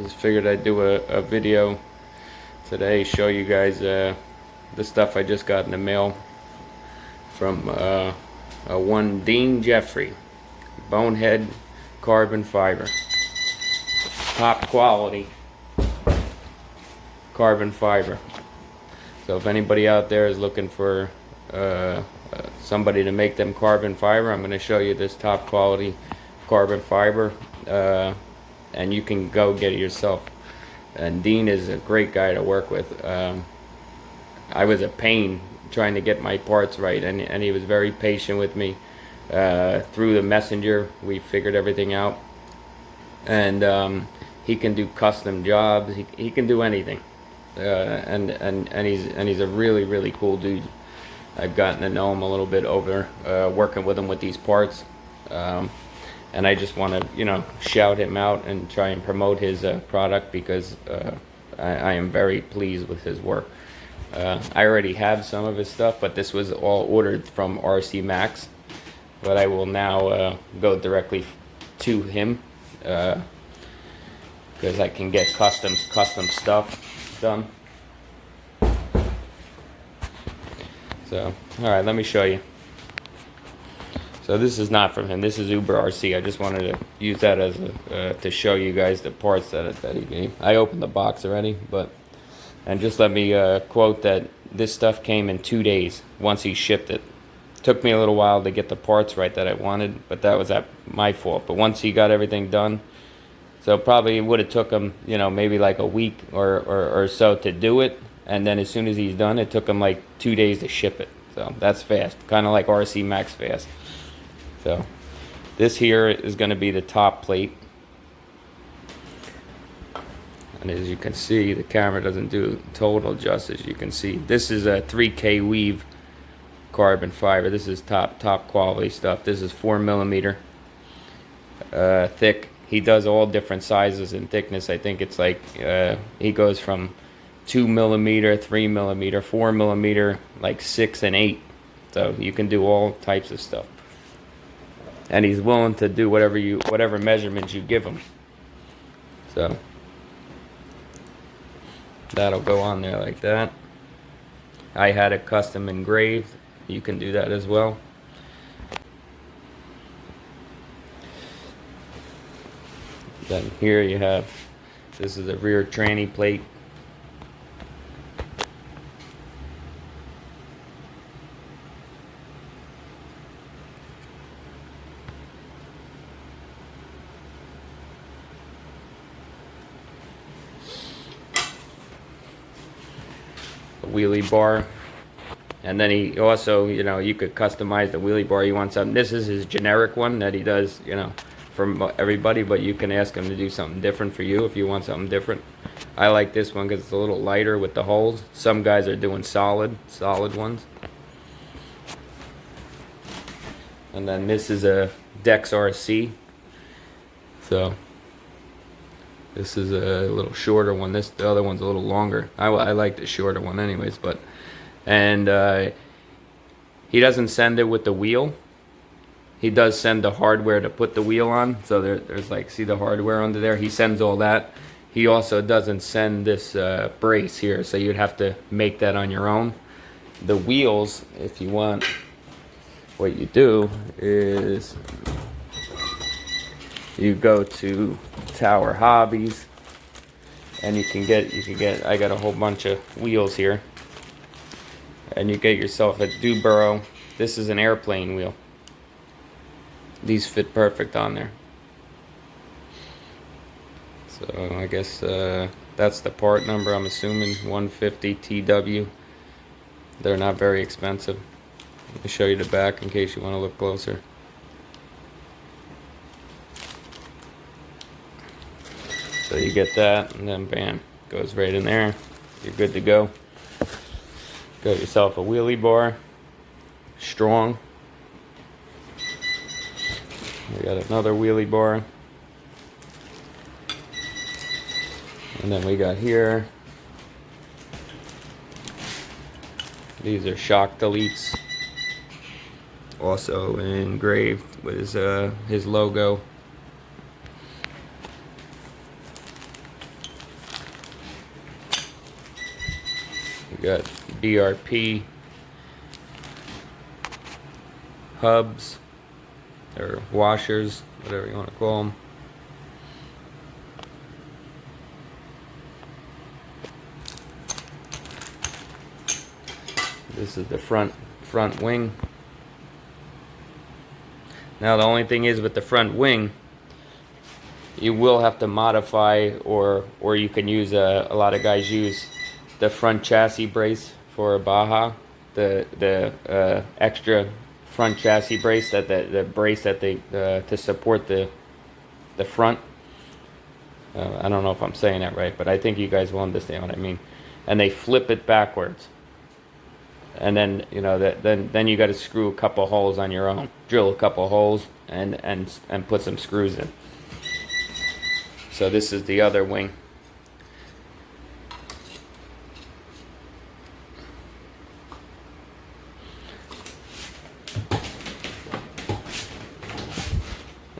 Just figured I'd do a video today, show you guys the stuff I just got in the mail from one Dean Jeffrey Bonehead carbon fiber, top quality carbon fiber. So if anybody out there is looking for somebody to make them carbon fiber, I'm going to show you this top quality carbon fiber, and you can go get it yourself. And Dean is a great guy to work with. I was a pain trying to get my parts right, and he was very patient with me. Through the messenger we figured everything out, and he can do custom jobs. He can do anything, and he's a really cool dude. I've gotten to know him a little bit over working with him with these parts, and I just want to shout him out and try and promote his product, because I am very pleased with his work. I already have some of his stuff, but this was all ordered from RC Max. But I will now go directly to him, because I can get custom stuff done. So, all right, let me show you. So this is not from him. This is Uber RC. I just wanted to use that as to show you guys the parts that he gave. I opened the box already, and just let me quote that this stuff came in 2 days once he shipped it. Took me a little while to get the parts right that I wanted, but that was my fault. But once he got everything done, so probably it would have took him, maybe like a week or so to do it, and then as soon as he's done, it took him like 2 days to ship it. So that's fast, kind of like RC Max fast. So this here is going to be the top plate, and as you can see, the camera doesn't do total justice. You can see this is a 3K weave carbon fiber. This is top quality stuff. This is 4mm thick. He does all different sizes and thickness. I think it's like he goes from 2mm, 3mm, 4mm, like 6 and 8. So you can do all types of stuff, and he's willing to do whatever measurements you give him. So that'll go on there like that. I had it custom engraved. You can do that as well. Then here you have, this is a rear tranny plate. A wheelie bar. And then he also, you could customize the wheelie bar. You want something. This is his generic one that he does, for everybody, but you can ask him to do something different for you if you want something different. I like this one because it's a little lighter with the holes. Some guys are doing solid ones. And then this is a Dex RC. So this is a little shorter one. The other one's a little longer. I like the shorter one anyways, but. And he doesn't send it with the wheel. He does send the hardware to put the wheel on. So there's like, see the hardware under there? He sends all that. He also doesn't send this brace here, so you'd have to make that on your own. The wheels, if you want, what you do is you go to Tower Hobbies, and you can get. I got a whole bunch of wheels here. And you get yourself a Duburo. This is an airplane wheel. These fit perfect on there. So I guess that's the part number, I'm assuming, 150 TW. They're not very expensive. Let me show you the back in case you want to look closer. So you get that, and then bam, goes right in there. You're good to go. Got yourself a wheelie bar, strong. We got another wheelie bar. And then we got here. These are shock deletes. Also engraved with his logo. We got BRP hubs or washers, whatever you want to call them. This is the front wing. Now the only thing is with the front wing, you will have to modify, or you can use a lot of guys use the front chassis brace for a Baja, the extra front chassis brace, that the brace that they to support the front. I don't know if I'm saying that right, but I think you guys will understand what I mean. And they flip it backwards, and then you know that then you got to screw a couple holes on your own, drill a couple holes, and put some screws in. So this is the other wing.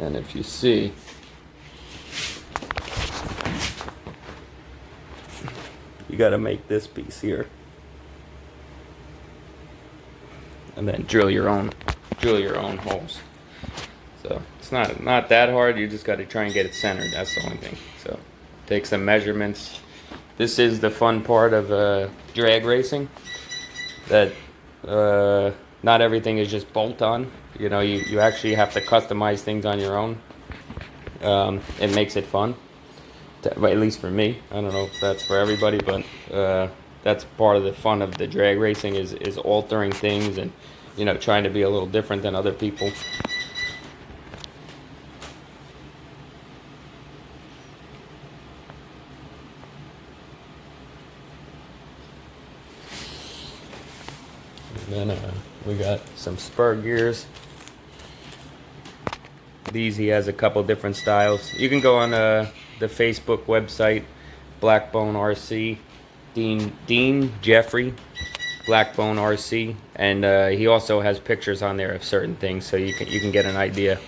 And if you see, you got to make this piece here, and then drill your own holes. So it's not that hard. You just got to try and get it centered. That's the only thing. So take some measurements. This is the fun part of drag racing. That not everything is just bolt on. You know, you actually have to customize things on your own. It makes it fun. At least for me. I don't know if that's for everybody, but that's part of the fun of the drag racing is altering things and, you know, trying to be a little different than other people. And then we got some spur gears. These he has a couple different styles. You can go on the Facebook website, Blackbone RC, Dean Jeffrey, Blackbone RC, and he also has pictures on there of certain things, so you can get an idea.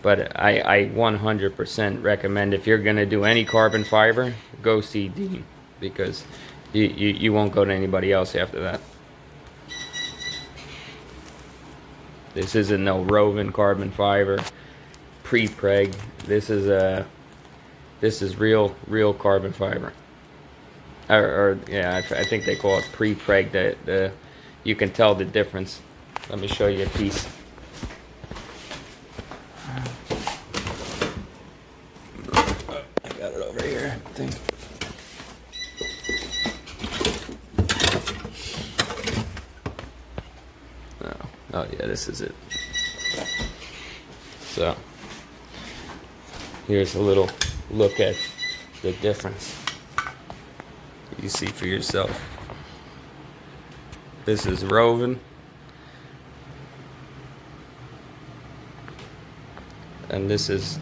But I 100% recommend, if you're gonna do any carbon fiber, go see Dean, because you won't go to anybody else after that. This isn't no Roven carbon fiber, pre-preg. This is real carbon fiber. Or yeah, I think they call it pre-preg. You can tell the difference. Let me show you a piece. I got it over here, I think. Oh yeah, this is it. So here's a little look at the difference. You see for yourself. This is Roven, and this is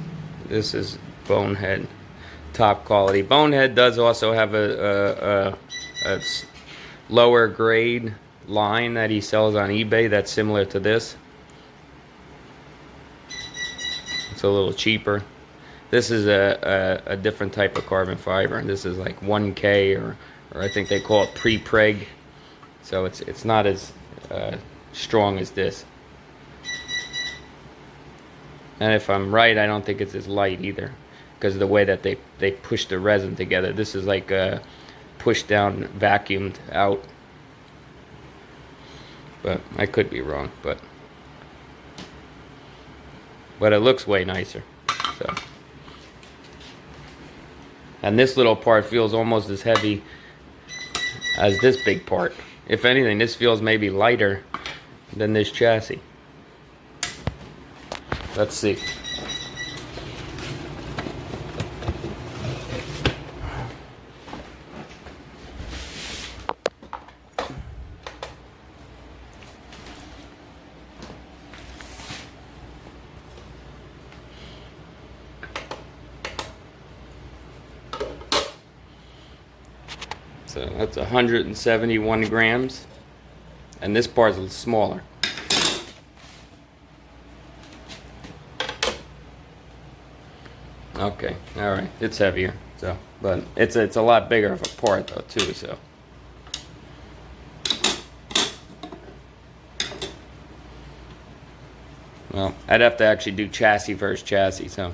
Bonehead, top quality. Bonehead does also have a lower grade line that he sells on eBay that's similar to this. It's a little cheaper. This is a different type of carbon fiber. This is like 1K, or I think they call it pre-preg. So it's not as strong as this. And if I'm right, I don't think it's as light either, because of the way that they push the resin together. This is like pushed down, vacuumed out. But I could be wrong, but it looks way nicer. So, and this little part feels almost as heavy as this big part. If anything, this feels maybe lighter than this chassis. Let's see. So that's 171 grams, and this part is smaller. Okay, all right, it's heavier. So, but it's a lot bigger of a part though too. So, Well, I'd have to actually do chassis versus chassis, so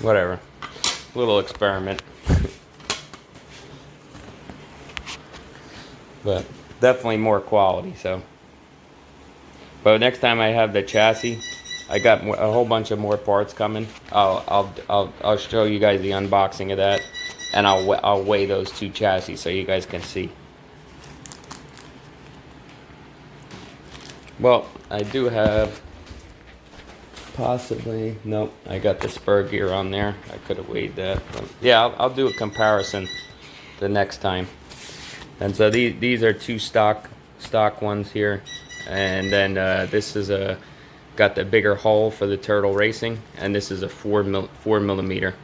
whatever. Little experiment. But definitely more quality, so. But next time I have the chassis, I got a whole bunch of more parts coming. I'll show you guys the unboxing of that, and I'll weigh those two chassis so you guys can see. Well, I do have possibly, nope, I got the spur gear on there. I could have weighed that. But yeah, I'll do a comparison the next time. And so these are two stock ones here, and then this is got the bigger hull for the Turtle Racing, and this is a 4 millimeter.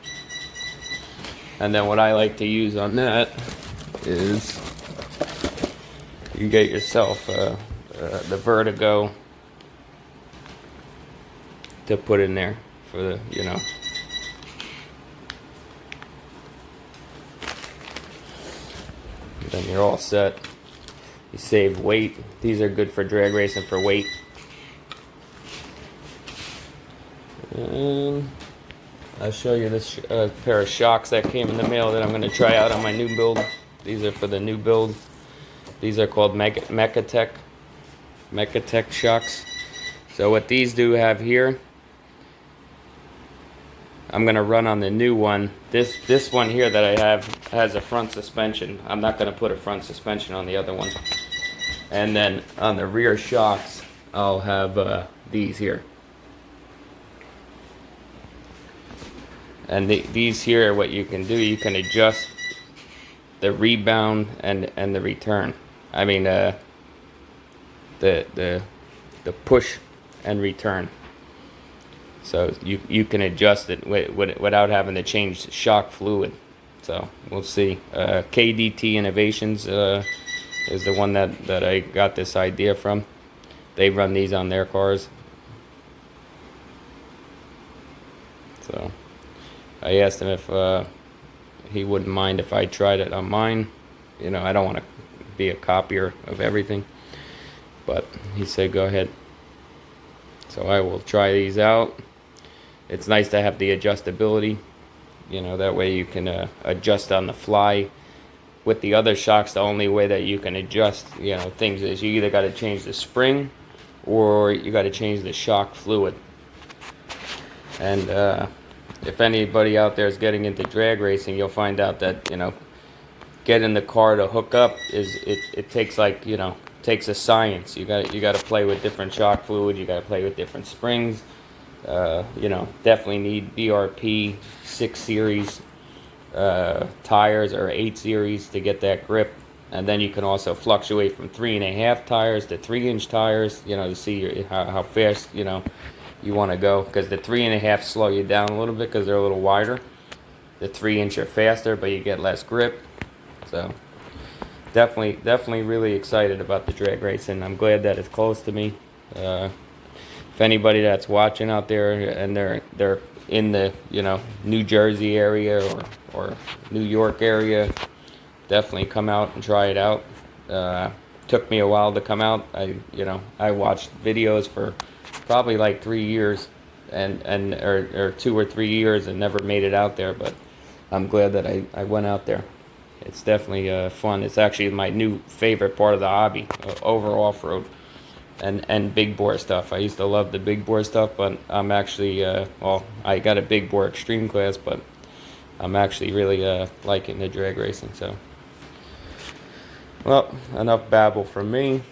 And then what I like to use on that is you get yourself the Vertigo to put in there for the, you know. And then you're all set. You save weight. These are good for drag racing for weight. And I'll show you this pair of shocks that came in the mail that I'm going to try out on my new build. These are for the new build. These are called Mechatech shocks. So what these do have here, I'm going to run on the new one. This one here that I have has a front suspension. I'm not going to put a front suspension on the other one. And then on the rear shocks, I'll have these here. And these here, what you can do, you can adjust the rebound and the return. I mean the push and return. So you can adjust it without having to change the shock fluid. So we'll see. KDT Innovations is the one that I got this idea from. They run these on their cars. So I asked him if he wouldn't mind if I tried it on mine. You know, I don't want to be a copier of everything, but he said go ahead. So I will try these out. It's nice to have the adjustability, you know, that way you can adjust on the fly. With the other shocks, the only way that you can adjust, you know, things is you either got to change the spring or you got to change the shock fluid. And if anybody out there is getting into drag racing, you'll find out that, you know, getting the car to hook up it takes, like, you know, takes a science. You got to play with different shock fluid. You got to play with different springs. You know, definitely need BRP 6 series tires or 8 series to get that grip. And then you can also fluctuate from 3.5 tires to 3-inch tires, you know, to see how fast, you know, you want to go, because the 3.5 slow you down a little bit because they're a little wider. The 3-inch are faster, but you get less grip. So definitely really excited about the drag racing. I'm glad that it's close to me. If anybody that's watching out there and they're in the, you know, New Jersey area or New York area, definitely come out and try it out. Took me a while to come out. I watched videos for probably like 3 years or 2 or 3 years and never made it out there, but I'm glad that I went out there. It's definitely fun. It's actually my new favorite part of the hobby, over off-road and big bore stuff. I used to love the big bore stuff, but I'm actually, well, I got a big bore extreme class, but I'm actually really liking the drag racing. So, well, enough babble from me.